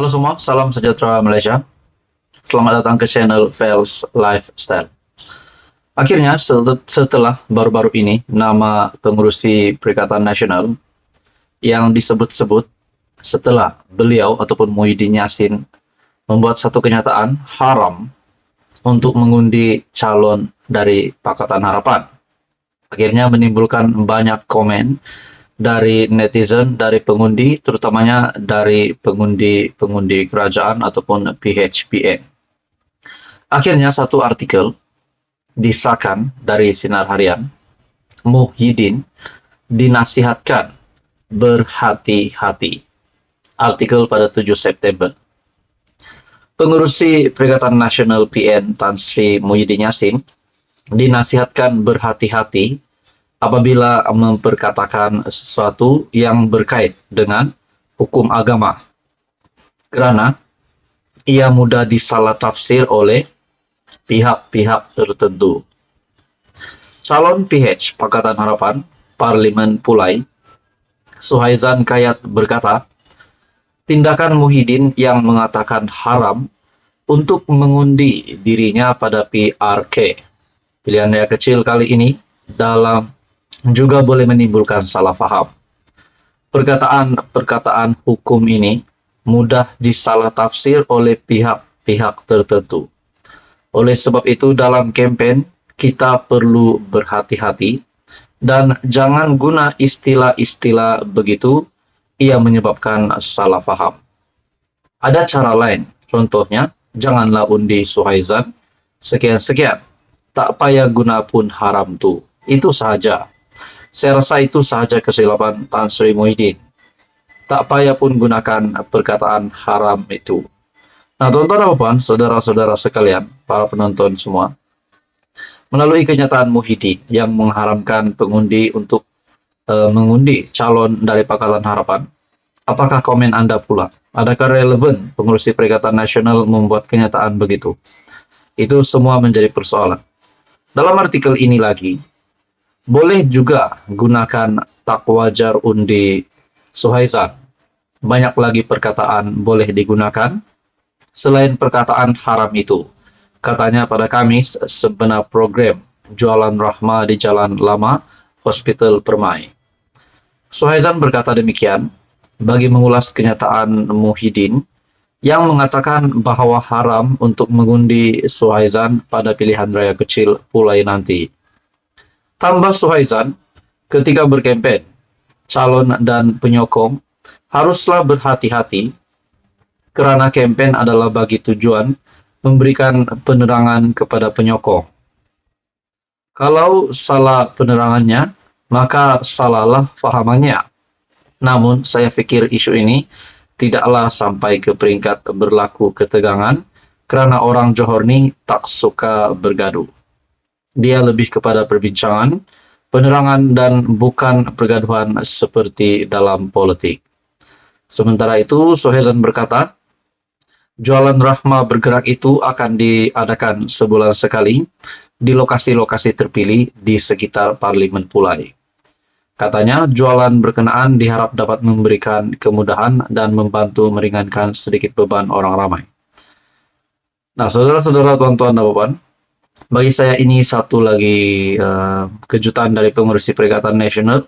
Halo semua, salam sejahtera Malaysia. Selamat datang ke channel Fels Lifestyle. Akhirnya setelah baru-baru ini nama pengurusi Perikatan Nasional yang disebut-sebut setelah beliau ataupun Muhyiddin Yassin membuat satu kenyataan haram untuk mengundi calon dari Pakatan Harapan. Akhirnya menimbulkan banyak komen dari netizen, dari pengundi, terutamanya dari pengundi kerajaan ataupun PHBN. Akhirnya satu artikel disahkan dari Sinar Harian, Muhyiddin dinasihatkan berhati-hati. Artikel pada 7 September. Pengurusi Perikatan Nasional PN Tan Sri Muhyiddin Yassin dinasihatkan berhati-hati apabila memperkatakan sesuatu yang berkait dengan hukum agama, karena ia mudah disalah tafsir oleh pihak-pihak tertentu. Calon PH Pakatan Harapan Parlimen Pulai, Suhaizan Kayat berkata, tindakan Muhyiddin yang mengatakan haram untuk mengundi dirinya pada PRK, pilihan raya kecil kali ini, dalam juga boleh menimbulkan salah faham. Perkataan-perkataan hukum ini mudah disalah tafsir oleh pihak-pihak tertentu. Oleh sebab itu dalam kempen kita perlu berhati-hati dan jangan guna istilah-istilah begitu, ia menyebabkan salah faham. Ada cara lain, contohnya janganlah undi Suhaizan sekian-sekian, tak payah guna pun haram tu. Itu sahaja. Saya rasa itu sahaja kesilapan Tan Sri Muhyiddin. Tak payah pun gunakan perkataan haram itu. Nah, tuan-tuan dan puan, saudara-saudara sekalian, para penonton semua, melalui kenyataan Muhyiddin yang mengharamkan pengundi untuk mengundi calon dari Pakatan Harapan, apakah komen Anda pula? Adakah relevan pengurusi Perikatan Nasional membuat kenyataan begitu? Itu semua menjadi persoalan. Dalam artikel ini lagi, boleh juga gunakan tak wajar undi Suhaizan. Banyak lagi perkataan boleh digunakan selain perkataan haram itu. Katanya pada Kamis sebenar program jualan rahma di Jalan Lama, Hospital Permai. Suhaizan berkata demikian bagi mengulas kenyataan Muhyiddin yang mengatakan bahwa haram untuk mengundi Suhaizan pada pilihan raya kecil Pulai nanti. Tambah Suhaizan, ketika berkempen, calon dan penyokong haruslah berhati-hati kerana kempen adalah bagi tujuan memberikan penerangan kepada penyokong. Kalau salah penerangannya, maka salahlah fahamannya. Namun, saya fikir isu ini tidaklah sampai ke peringkat berlaku ketegangan kerana orang Johor ni tak suka bergaduh. Dia lebih kepada perbincangan, penerangan dan bukan pergaduhan seperti dalam politik. Sementara itu, Suhaizan berkata, jualan rahma bergerak itu akan diadakan sebulan sekali di lokasi-lokasi terpilih di sekitar Parlimen Pulai. Katanya, jualan berkenaan diharap dapat memberikan kemudahan dan membantu meringankan sedikit beban orang ramai. Nah, saudara-saudara, tuan-tuan dan puan, bagi saya ini satu lagi kejutan dari pengurusi Perikatan Nasional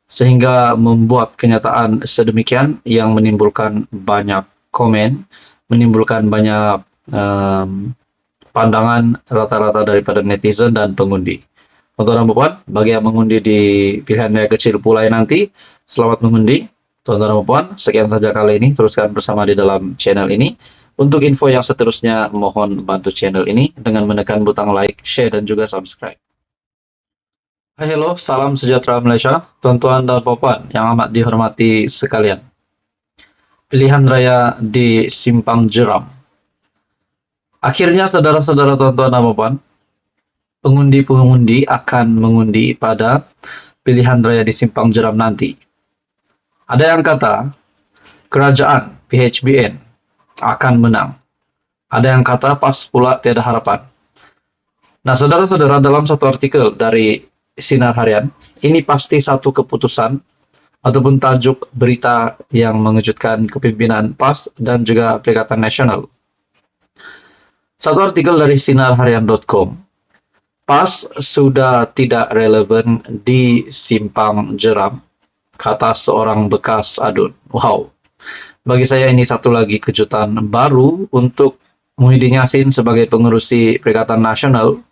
sehingga membuat kenyataan sedemikian yang menimbulkan banyak komen, menimbulkan banyak pandangan rata-rata daripada netizen dan pengundi. Tuan-tuan dan puan, bagi yang mengundi di pilihan raya kecil Pulai nanti, selamat mengundi. Tuan-tuan dan puan, sekian saja kali ini. Teruskan bersama di dalam channel ini. Untuk info yang seterusnya, mohon bantu channel ini dengan menekan butang like, share, dan juga subscribe. Hai, hello, salam sejahtera Malaysia, tuan-tuan dan puan yang amat dihormati sekalian. Pilihan raya di Simpang Jeram. Akhirnya, saudara-saudara, tuan-tuan dan puan, pengundi-pengundi akan mengundi pada pilihan raya di Simpang Jeram nanti. Ada yang kata, kerajaan PHBN akan menang. Ada yang kata pas pula tiada harapan. Nah, saudara-saudara, dalam satu artikel dari Sinar Harian, ini pasti satu keputusan ataupun tajuk berita yang mengejutkan kepimpinan PAS dan juga Perikatan Nasional. Satu artikel dari sinarharian.com, PAS sudah tidak relevan di simpang jeram, kata seorang bekas adun. Wow, bagi saya ini satu lagi kejutan baru untuk Muhyiddin Yassin sebagai pengurusi Perikatan Nasional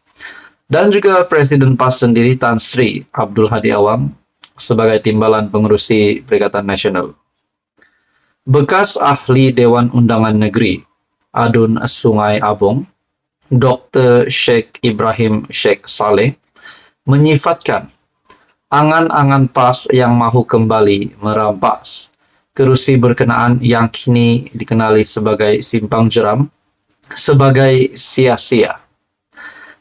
dan juga Presiden PAS sendiri Tan Sri Abdul Hadi Awang sebagai timbalan pengurusi Perikatan Nasional. Bekas ahli Dewan Undangan Negeri Adun Sungai Abong, Dr. Sheikh Ibrahim Sheikh Saleh, menyifatkan angan-angan PAS yang mahu kembali merampas kerusi berkenaan yang kini dikenali sebagai simpang jeram sebagai sia-sia,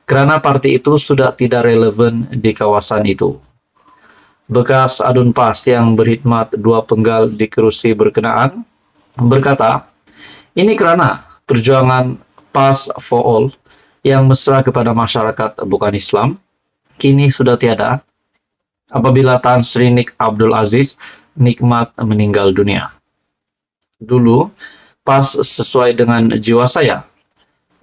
karena parti itu sudah tidak relevan di kawasan itu. Bekas adun PAS yang berkhidmat 2 penggal di kerusi berkenaan berkata, ini karena perjuangan PAS for All yang mesra kepada masyarakat bukan Islam kini sudah tiada apabila Tan Sri Nik Abdul Aziz Nikmat meninggal dunia. Dulu PAS sesuai dengan jiwa saya.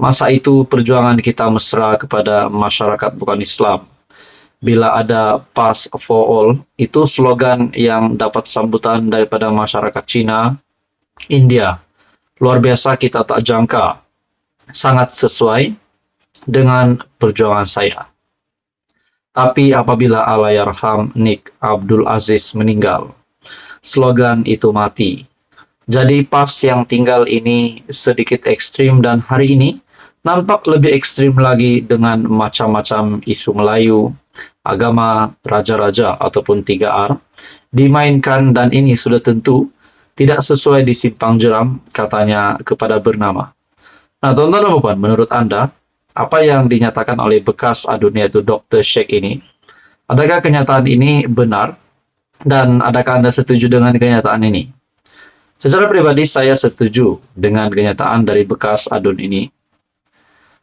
Masa itu perjuangan kita mesra kepada masyarakat bukan Islam. Bila ada PAS for All, itu slogan yang dapat sambutan daripada masyarakat Cina, India. Luar biasa, kita tak jangka. Sangat sesuai dengan perjuangan saya. Tapi apabila Allahyarham Nik Abdul Aziz meninggal, slogan itu mati. Jadi PAS yang tinggal ini sedikit ekstrim dan hari ini nampak lebih ekstrim lagi dengan macam-macam isu Melayu, agama, raja-raja ataupun 3R dimainkan dan ini sudah tentu tidak sesuai di simpang jeram, katanya kepada bernama. Nah, tuan-tuan dan puan, menurut Anda, apa yang dinyatakan oleh bekas adun yaitu Dr. Sheikh ini, adakah kenyataan ini benar dan adakah Anda setuju dengan kenyataan ini? Secara pribadi saya setuju dengan kenyataan dari bekas adun ini.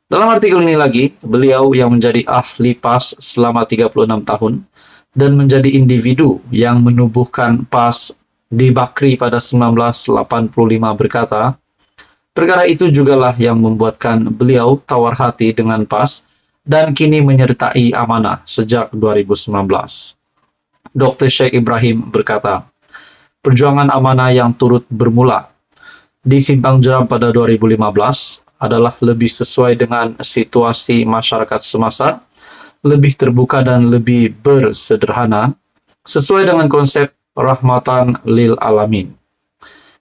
Dalam artikel ini lagi, beliau yang menjadi ahli PAS selama 36 tahun dan menjadi individu yang menubuhkan PAS di Bakri pada 1985 berkata, perkara itu jugalah yang membuatkan beliau tawar hati dengan PAS dan kini menyertai amanah sejak 2019. Dr. Sheikh Ibrahim berkata, perjuangan amanah yang turut bermula di simpang jeram pada 2015 adalah lebih sesuai dengan situasi masyarakat semasa, lebih terbuka dan lebih bersederhana, sesuai dengan konsep rahmatan lil alamin.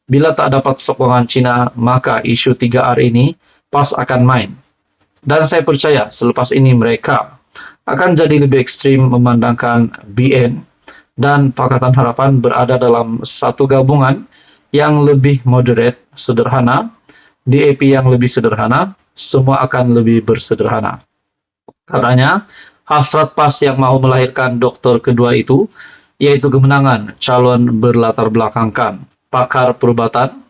Bila tak dapat sokongan Cina, maka isu 3R ini PAS akan main. Dan saya percaya selepas ini mereka akan jadi lebih ekstrim memandangkan BN dan Pakatan Harapan berada dalam satu gabungan yang lebih moderate, sederhana, DAP yang lebih sederhana, semua akan lebih bersederhana. Katanya, hasrat PAS yang mau melahirkan doktor kedua itu, yaitu kemenangan calon berlatar belakangkan pakar perubatan,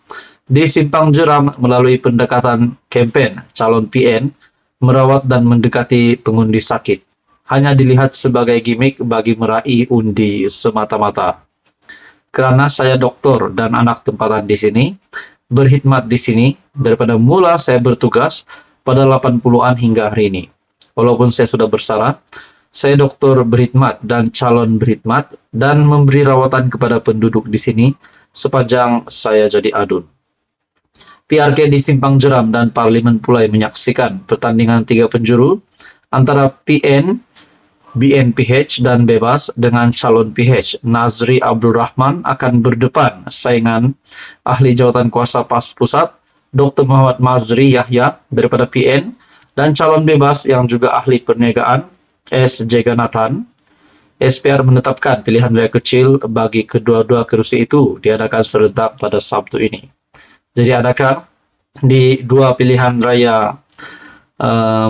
di simpang jeram melalui pendekatan kempen calon PN, merawat dan mendekati pengundi sakit, hanya dilihat sebagai gimmick bagi meraih undi semata-mata. Karena saya doktor dan anak tempatan di sini, berkhidmat di sini daripada mula saya bertugas pada 80-an hingga hari ini. Walaupun saya sudah bersara, saya doktor berkhidmat dan calon berkhidmat dan memberi rawatan kepada penduduk di sini sepanjang saya jadi adun. PRK di simpang jeram dan parlimen pulai menyaksikan pertandingan 3 penjuru antara PN, BNPH dan Bebas dengan calon PH Nazri Abdul Rahman akan berdepan saingan ahli jawatan kuasa PAS Pusat Dr. Muhammad Mazri Yahya daripada PN dan calon Bebas yang juga ahli perniagaan S. Jeganathan. SPR menetapkan pilihan raya kecil bagi kedua-dua kerusi itu diadakan serentak pada Sabtu ini. Jadi adakah di dua pilihan raya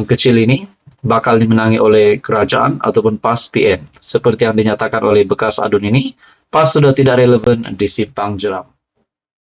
kecil ini bakal dimenangi oleh kerajaan ataupun PAS PN? Seperti yang dinyatakan oleh bekas adun ini, PAS sudah tidak relevan di simpang jeram.